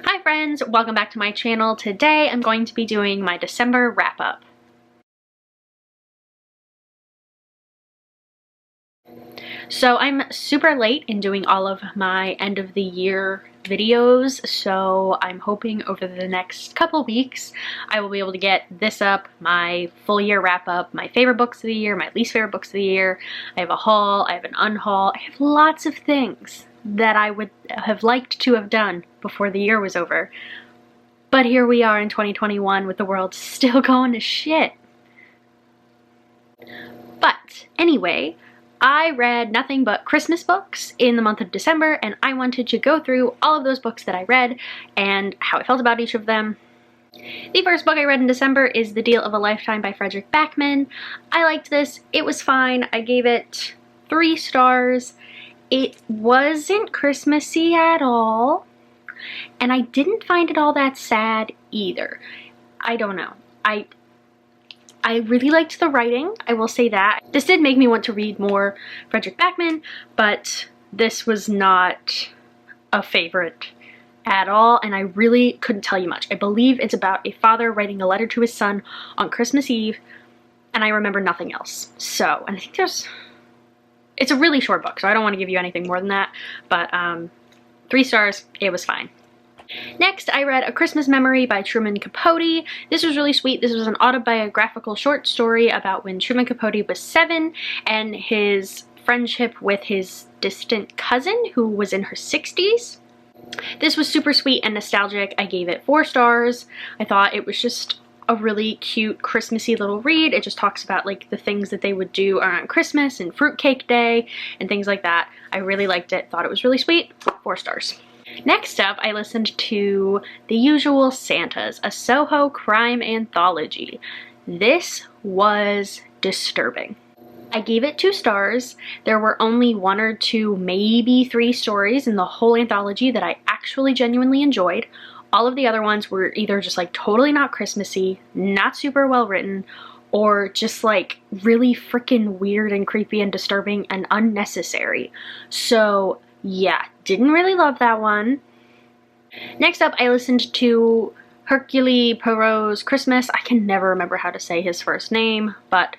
Hi friends, welcome back to my channel. Today I'm going to be doing my December wrap-up. So I'm super late in doing all of my end of the year videos, so I'm hoping over the next couple weeks I will be able to get this up, my full year wrap-up, my favorite books of the year, my least favorite books of the year. I have a haul, I have an unhaul, I have lots of things that I would have liked to have done before the year was over. But here we are in 2021 with the world still going to shit. But anyway, I read nothing but Christmas books in the month of December, and I wanted to go through all of those books that I read and how I felt about each of them. The first book I read in December is The Deal of a Lifetime by Frederick Backman. I liked this. It was fine. I gave it 3 stars. It wasn't Christmassy at all, and I didn't find it all that sad either. I don't know. I really liked the writing, I will say that. This did make me want to read more Frederick Backman, but this was not a favorite at all, and I really couldn't tell you much. I believe it's about a father writing a letter to his son on Christmas Eve, and I remember nothing else. So, and I think it's a really short book, so I don't want to give you anything more than that, but 3 stars, it was fine. Next, I read A Christmas Memory by Truman Capote. This was really sweet. This was an autobiographical short story about when Truman Capote was 7 and his friendship with his distant cousin who was in her 60s. This was super sweet and nostalgic. I gave it 4 stars. I thought it was just a really cute Christmassy little read. It just talks about like the things that they would do around Christmas and fruitcake day and things like that. I really liked it. Thought it was really sweet. 4 stars. Next up, I listened to The Usual Santas, a Soho crime anthology. This was disturbing. I gave it 2 stars. There were only 1 or 2, maybe 3 stories in the whole anthology that I actually genuinely enjoyed. All of the other ones were either just like totally not Christmassy, not super well written, or just like really freaking weird and creepy and disturbing and unnecessary. So yeah, didn't really love that one. Next up, I listened to Hercule Poirot's Christmas. I can never remember how to say his first name, but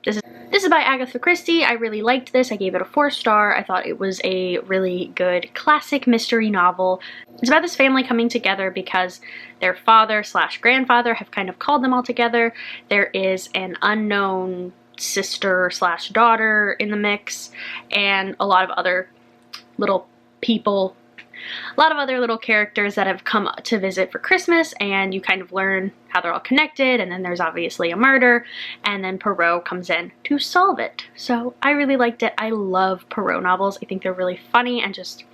this is by Agatha Christie. I really liked this. I gave it a 4 star. I thought it was a really good classic mystery novel. It's about this family coming together because their father/grandfather have kind of called them all together. There is an unknown sister/daughter in the mix, and a lot of other little people, a lot of other little characters that have come to visit for Christmas, and you kind of learn how they're all connected, and then there's obviously a murder, and then Poirot comes in to solve it. So I really liked it. I love Poirot novels. I think they're really funny and just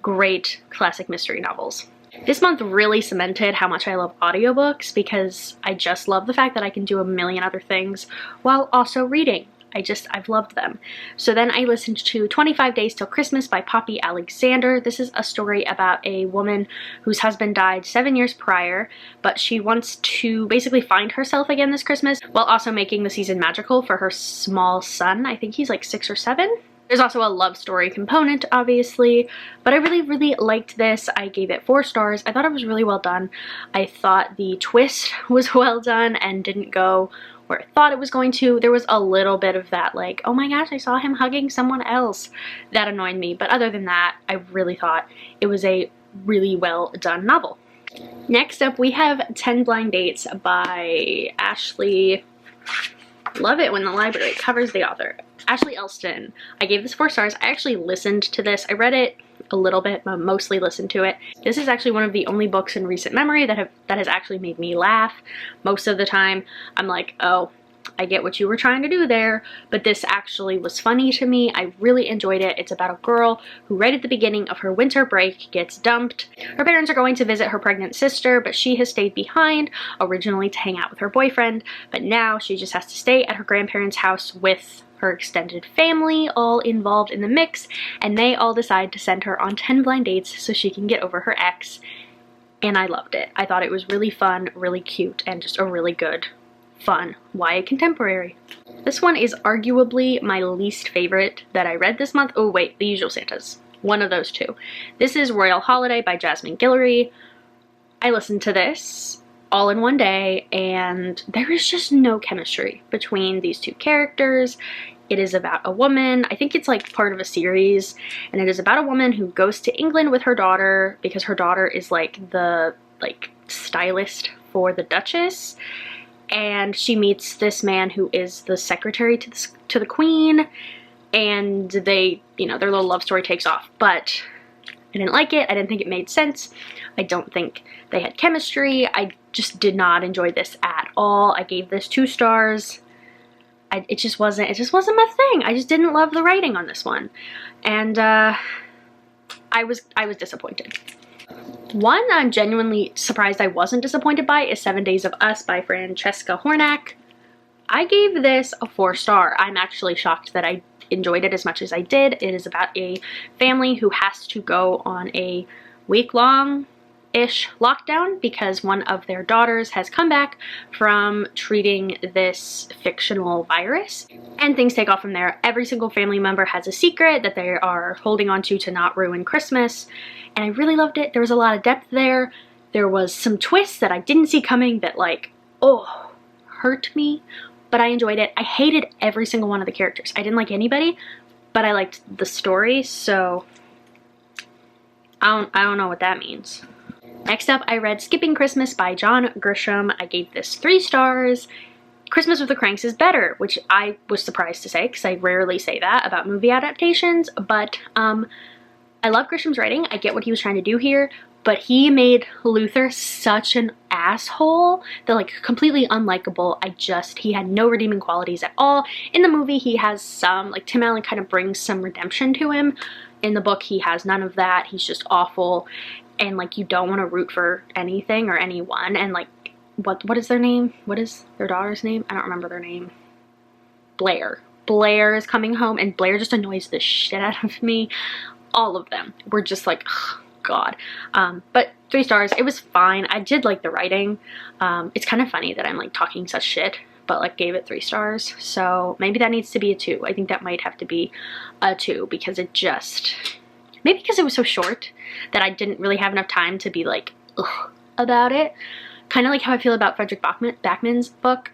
great classic mystery novels. This month really cemented how much I love audiobooks because I just love the fact that I can do a million other things while also reading. I've loved them. So then I listened to 25 Days Till Christmas by Poppy Alexander. This is a story about a woman whose husband died 7 years prior, but she wants to basically find herself again this Christmas while also making the season magical for her small son. I think he's like 6 or 7. There's also a love story component, obviously, but I really, really liked this. I gave it 4 stars. I thought it was really well done. I thought the twist was well done and didn't go where I thought it was going to. There was a little bit of that like, oh my gosh, I saw him hugging someone else. That annoyed me, but other than that, I really thought it was a really well done novel. Next up, we have 10 Blind Dates by Ashley. Love it when the library covers the author. Ashley Elston. I gave this 4 stars. I actually listened to this. I read it a little bit, but mostly listened to it. This is actually one of the only books in recent memory that has actually made me laugh. Most of the time, I'm like, oh, I get what you were trying to do there, but this actually was funny to me. I really enjoyed it. It's about a girl who right at the beginning of her winter break gets dumped. Her parents are going to visit her pregnant sister, but she has stayed behind originally to hang out with her boyfriend, but now she just has to stay at her grandparents' house with her extended family all involved in the mix, and they all decide to send her on 10 blind dates so she can get over her ex, and I loved it. I thought it was really fun, really cute, and just a really good, fun YA contemporary. This one is arguably my least favorite that I read this month. Oh wait, The Usual Santas. One of those 2. This is Royal Holiday by Jasmine Guillory. I listened to this all in one day, and there is just no chemistry between these two characters. It is about a woman, I think it's like part of a series, and it is about a woman who goes to England with her daughter because her daughter is like the stylist for the Duchess, and she meets this man who is the secretary to the Queen, and they, you know, their little love story takes off. But I didn't like it. I didn't think it made sense. I don't think they had chemistry. I just did not enjoy this at all. I gave this 2 stars. It just wasn't my thing. I just didn't love the writing on this one, and I was disappointed. One I'm genuinely surprised I wasn't disappointed by is 7 Days of Us by Francesca Hornack. I gave this a 4-star. I'm actually shocked that I enjoyed it as much as I did. It is about a family who has to go on a week-long-ish lockdown because one of their daughters has come back from treating this fictional virus, and things take off from there. Every single family member has a secret that they are holding on to not ruin Christmas, and I really loved it. There was a lot of depth there. There was some twists that I didn't see coming that, like, oh, hurt me, but I enjoyed it. I hated every single one of the characters. I didn't like anybody, but I liked the story, so I don't know what that means. Next up, I read Skipping Christmas by John Grisham. I gave this 3 stars. Christmas with the Cranks is better, which I was surprised to say because I rarely say that about movie adaptations, but I love Grisham's writing. I get what he was trying to do here, but he made Luther such an asshole that, like, completely unlikable. He had no redeeming qualities at all. In the movie, he has some, like, Tim Allen kind of brings some redemption to him. In the book, he has none of that. He's just awful, and, like, you don't want to root for anything or anyone. And, like, what is their name? What is their daughter's name? I don't remember their name. Blair. Blair is coming home, and Blair just annoys the shit out of me. All of them were just like, ugh, God. But 3 stars. It was fine. I did like the writing. It's kind of funny that I'm like talking such shit, but like gave it 3 stars. So maybe that needs to be a 2. I think that might have to be a 2 because it just, maybe because it was so short that I didn't really have enough time to be like, ugh, about it. Kind of like how I feel about Frederick Backman's book.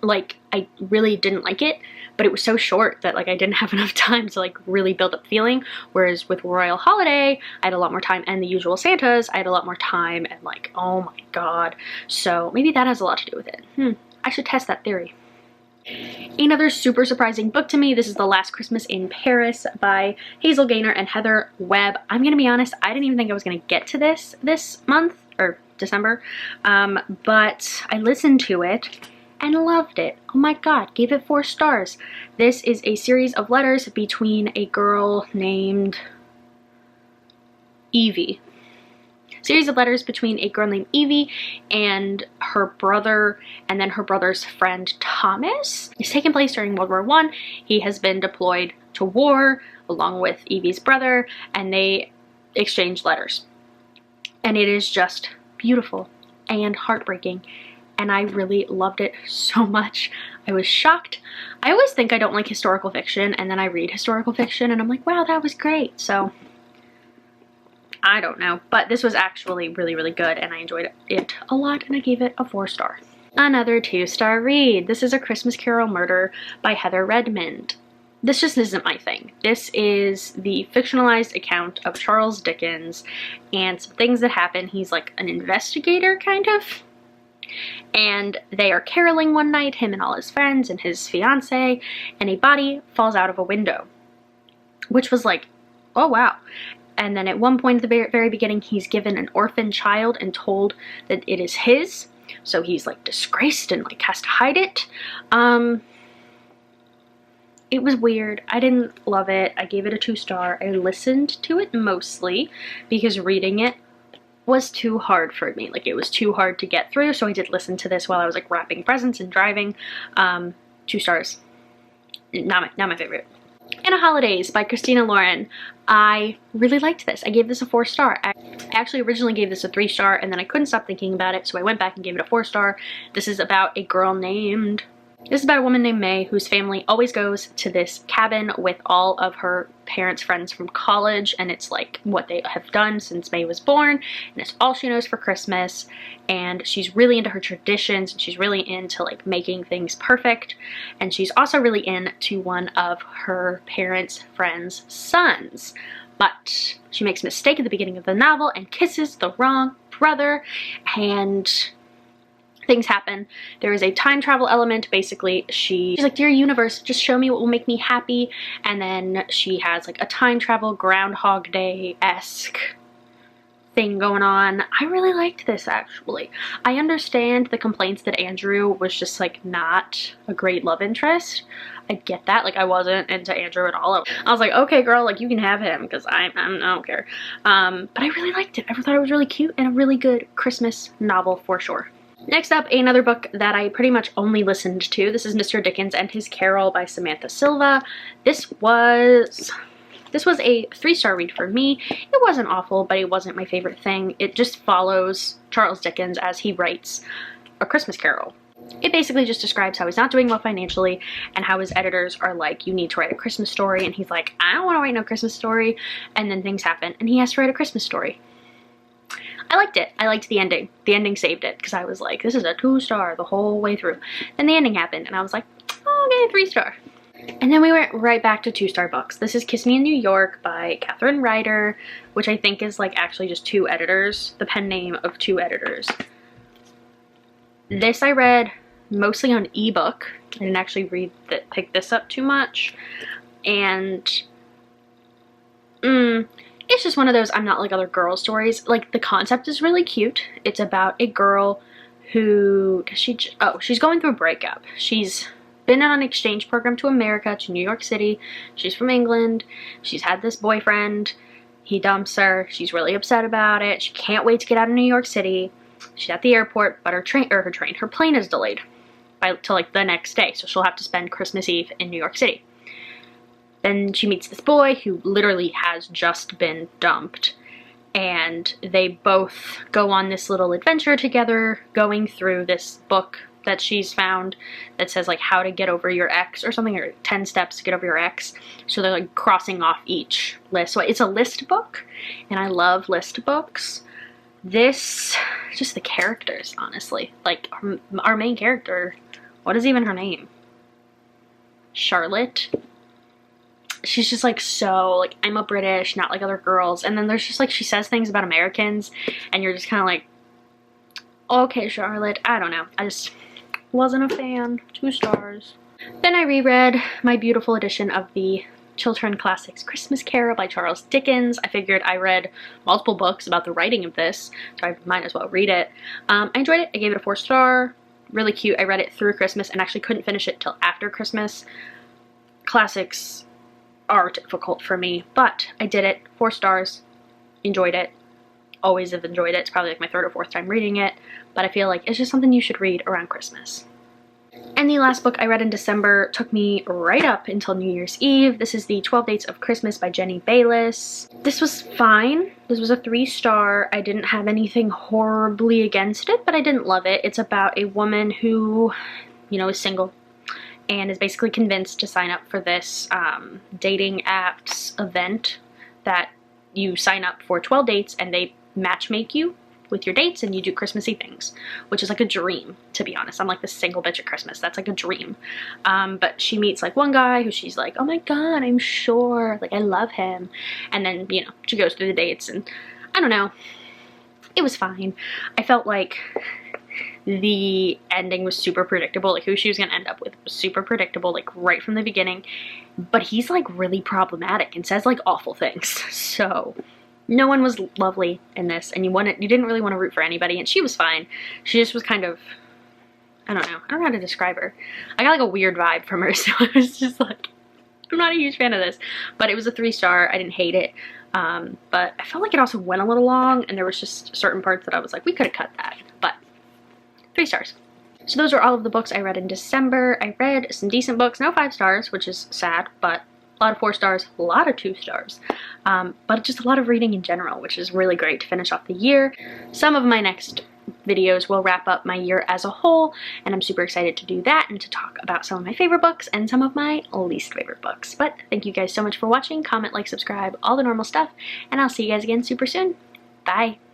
Like, I really didn't like it, but it was so short that, like, I didn't have enough time to, like, really build up feeling. Whereas with Royal Holiday, I had a lot more time, and The Usual Santas, I had a lot more time, and, like, oh my God. So maybe that has a lot to do with it. I should test that theory. Another super surprising book to me, this is The Last Christmas in Paris by Hazel Gaynor and Heather Webb. I'm gonna be honest, I didn't even think I was gonna get to this month, or December, but I listened to it and loved it. Oh my God, gave it 4 stars. This is a series of letters between a girl named Evie. Series of letters between a girl named Evie and her brother, and then her brother's friend Thomas. It's taking place during World War I. He has been deployed to war along with Evie's brother, and they exchange letters. And it is just beautiful and heartbreaking. And I really loved it so much. I was shocked. I always think I don't like historical fiction, and then I read historical fiction and I'm like, wow, that was great. So I don't know, but this was actually really, really good, and I enjoyed it a lot, and I gave it a 4 star. Another 2-star read. This is A Christmas Carol Murder by Heather Redmond. This just isn't my thing. This is the fictionalized account of Charles Dickens and some things that happen. He's like an investigator, kind of. And they are caroling one night, him and all his friends and his fiance, and a body falls out of a window, which was like, oh wow. And then at one point at the very beginning, he's given an orphan child and told that it is his, so he's like disgraced and like has to hide it. It was weird. I didn't love it. I gave it a 2 star. I listened to it mostly because reading it was too hard for me. Like, it was too hard to get through, so I did listen to this while I was like wrapping presents and driving. 2 stars. Not my favorite. And Holidays by Christina Lauren. I really liked this. I gave this a 4 star. I actually originally gave this a 3 star, and then I couldn't stop thinking about it, so I went back and gave it a 4 star. This is about a girl named This is about a woman named May whose family always goes to this cabin with all of her parents' friends from college, and it's like what they have done since May was born, and it's all she knows for Christmas, and she's really into her traditions, and she's really into like making things perfect, and she's also really into one of her parents' friends' sons. But she makes a mistake at the beginning of the novel and kisses the wrong brother, and things happen. There is a time travel element. Basically, she's like, dear universe, just show me what will make me happy. And then she has like a time travel Groundhog Day-esque thing going on. I really liked this, actually. I understand the complaints that Andrew was just like not a great love interest. I get that. Like, I wasn't into Andrew at all. I was like, okay girl, like you can have him, because I don't care. But I really liked it. I thought it was really cute and a really good Christmas novel for sure. Next up, another book that I pretty much only listened to. This is Mr. Dickens and His Carol by Samantha Silva. This was a 3-star read for me. It wasn't awful, but it wasn't my favorite thing. It just follows Charles Dickens as he writes A Christmas Carol. It basically just describes how he's not doing well financially and how his editors are like, you need to write a Christmas story, and he's like, I don't want to write no Christmas story, and then things happen and he has to write a Christmas story. I liked it. I liked the ending. The ending saved it, because I was like, this is a 2-star the whole way through. Then the ending happened and I was like, oh, okay, 3-star. And then we went right back to 2-star books. This is Kiss Me in New York by Catherine Ryder, which I think is like actually just 2 editors, the pen name of 2 editors. This I read mostly on ebook. I didn't actually pick this up too much. And it's just one of those I'm not like other girl stories. Like, the concept is really cute. It's about a girl who, she's going through a breakup. She's been on an exchange program to America, to New York City. She's from England. She's had this boyfriend. He dumps her. She's really upset about it. She can't wait to get out of New York City. She's at the airport, but her plane is delayed till like the next day. So she'll have to spend Christmas Eve in New York City. Then she meets this boy who literally has just been dumped, and they both go on this little adventure together, going through this book that she's found that says like how to get over your ex or something, or 10 steps to get over your ex. So they're like crossing off each list. So it's a list book, and I love list books. This, just the characters, honestly. Like, our main character, what is even her name? Charlotte. She's just like, so like, I'm a British, not like other girls. And then there's just like, she says things about Americans, and you're just kind of like, okay, Charlotte, I don't know. I just wasn't a fan. 2 stars. Then I reread my beautiful edition of the Chiltern Classics Christmas Carol by Charles Dickens. I figured I read multiple books about the writing of this, so I might as well read it. I enjoyed it. I gave it a 4-star. Really cute. I read it through Christmas and actually couldn't finish it till after Christmas. Classics are difficult for me, but I did it. 4 stars. Enjoyed it. Always have enjoyed it. It's probably like my 3rd or 4th time reading it, but I feel like it's just something you should read around Christmas. And the last book I read in December took me right up until New Year's Eve. This is the 12 Dates of Christmas by Jenny Bayliss. This was fine. This was a 3-star. I didn't have anything horribly against it, but I didn't love it. It's about a woman who, you know, is single and is basically convinced to sign up for this dating apps event that you sign up for 12 dates and they matchmake you with your dates and you do Christmassy things, which is like a dream, to be honest. I'm like the single bitch at Christmas. That's like a dream. But she meets like one guy who she's like, oh my god, I'm sure, like I love him. And then, you know, she goes through the dates and I don't know. It was fine. I felt like the ending was super predictable. Like who she was gonna end up with was super predictable, like right from the beginning. But he's like really problematic and says like awful things. So no one was lovely in this, and you didn't really want to root for anybody, and she was fine. She just was kind of, I don't know how to describe her. I got like a weird vibe from her, so I was just like, I'm not a huge fan of this. But it was a 3-star. I didn't hate it. But I felt like it also went a little long, and there was just certain parts that I was like, we could have cut that. But 3 stars. So those are all of the books I read in December. I read some decent books, no 5 stars, which is sad, but a lot of 4 stars, a lot of 2 stars. But just a lot of reading in general, which is really great to finish off the year. Some of my next videos will wrap up my year as a whole, and I'm super excited to do that and to talk about some of my favorite books and some of my least favorite books. But thank you guys so much for watching. Comment, like, subscribe, all the normal stuff, and I'll see you guys again super soon. Bye!